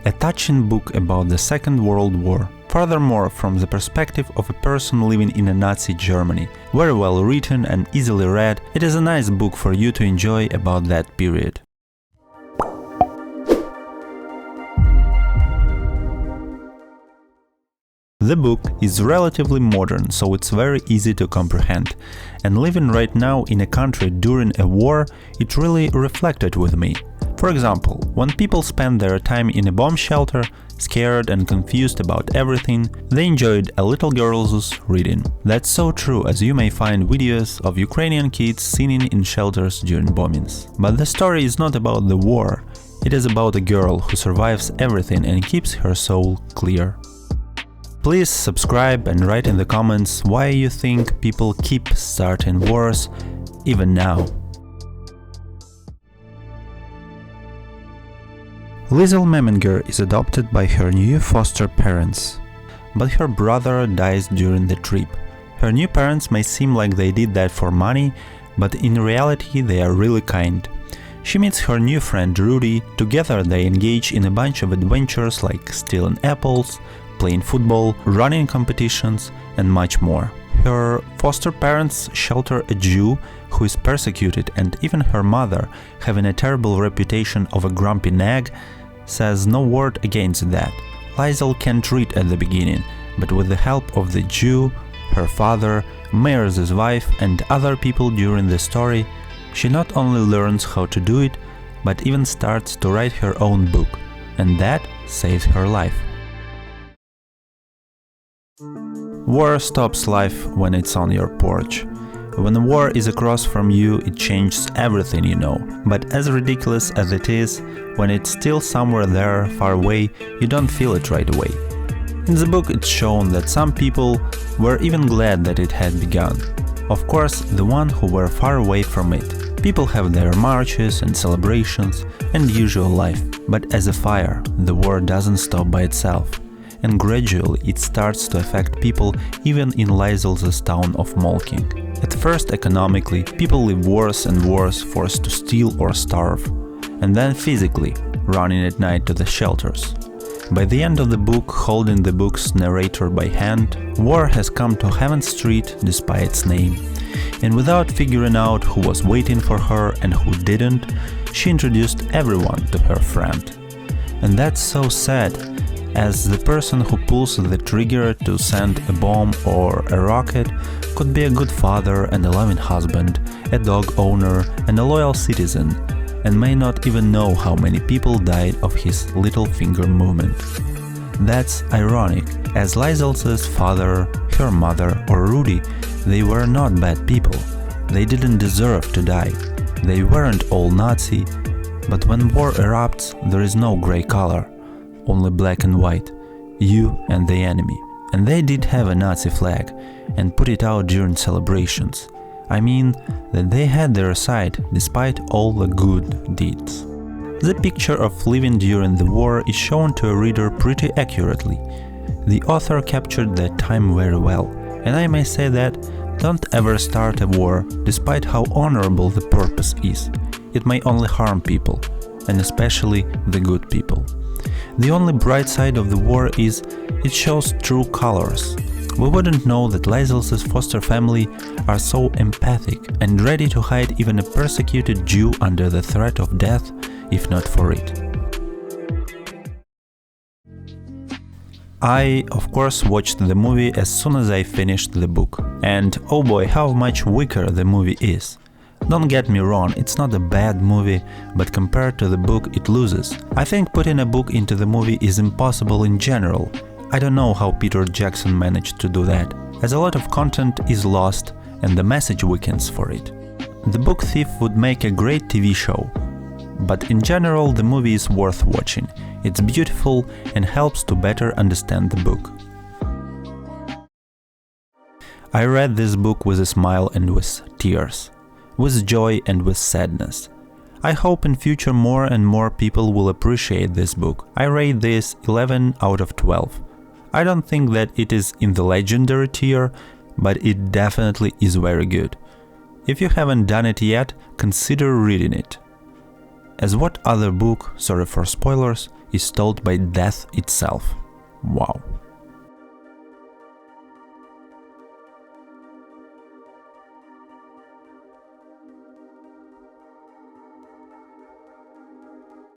A touching book about the Second World War. Furthermore, from the perspective of a person living in a Nazi Germany. Very well written and easily read, it is a nice book for you to enjoy about that period. The book is relatively modern, so it's very easy to comprehend. And living right now in a country during a war, it really reflected with me. For example, when people spend their time in a bomb shelter, scared and confused about everything, they enjoyed a little girl's reading. That's so true, as you may find videos of Ukrainian kids singing in shelters during bombings. But the story is not about the war, it is about a girl who survives everything and keeps her soul clear. Please subscribe and write in the comments why you think people keep starting wars, even now. Liesl Meminger is adopted by her new foster parents, but her brother dies during the trip. Her new parents may seem like they did that for money, but in reality they are really kind. She meets her new friend Rudy, together they engage in a bunch of adventures like stealing apples, playing football, running competitions, and much more. Her foster parents shelter a Jew who is persecuted, and even her mother, having a terrible reputation of a grumpy nag, says no word against that. Liesl can't read at the beginning, but with the help of the Jew, her father, Mayor's wife, and other people during the story, she not only learns how to do it, but even starts to write her own book, and that saves her life. War stops life when it's on your porch. When the war is across from you, it changes everything you know. But as ridiculous as it is, when it's still somewhere there, far away, you don't feel it right away. In the book it's shown that some people were even glad that it had begun. Of course, the one who were far away from it. People have their marches and celebrations and usual life. But as a fire, the war doesn't stop by itself. And gradually it starts to affect people even in Liesl's town of Molking. At first economically, people live worse and worse, forced to steal or starve. And then physically, running at night to the shelters. By the end of the book, holding the book's narrator by hand, war has come to Heaven Street despite its name. And without figuring out who was waiting for her and who didn't, she introduced everyone to her friend. And that's so sad, as the person who pulls the trigger to send a bomb or a rocket could be a good father and a loving husband, a dog owner and a loyal citizen, and may not even know how many people died of his little finger movement. That's ironic, as Liesl's father, her mother or Rudy, they were not bad people. They didn't deserve to die. They weren't all Nazi, but when war erupts, there is no gray color. Only black and white, you and the enemy. And they did have a Nazi flag and put it out during celebrations. I mean that they had their side despite all the good deeds. The picture of living during the war is shown to a reader pretty accurately. The author captured that time very well, and I may say that don't ever start a war despite how honorable the purpose is. It may only harm people, and especially the good people. The only bright side of the war is it shows true colors. We wouldn't know that Liesl's foster family are so empathic and ready to hide even a persecuted Jew under the threat of death, if not for it. I, of course, watched the movie as soon as I finished the book. And oh boy, how much weaker the movie is. Don't get me wrong, it's not a bad movie, but compared to the book it loses. I think putting a book into the movie is impossible in general. I don't know how Peter Jackson managed to do that, as a lot of content is lost and the message weakens for it. The Book Thief would make a great TV show, but in general the movie is worth watching. It's beautiful and helps to better understand the book. I read this book with a smile and with tears. With joy and with sadness. I hope in future more and more people will appreciate this book. I rate this 11 out of 12. I don't think that it is in the legendary tier, but it definitely is very good. If you haven't done it yet, consider reading it. As what other book, sorry for spoilers, is told by death itself? Wow.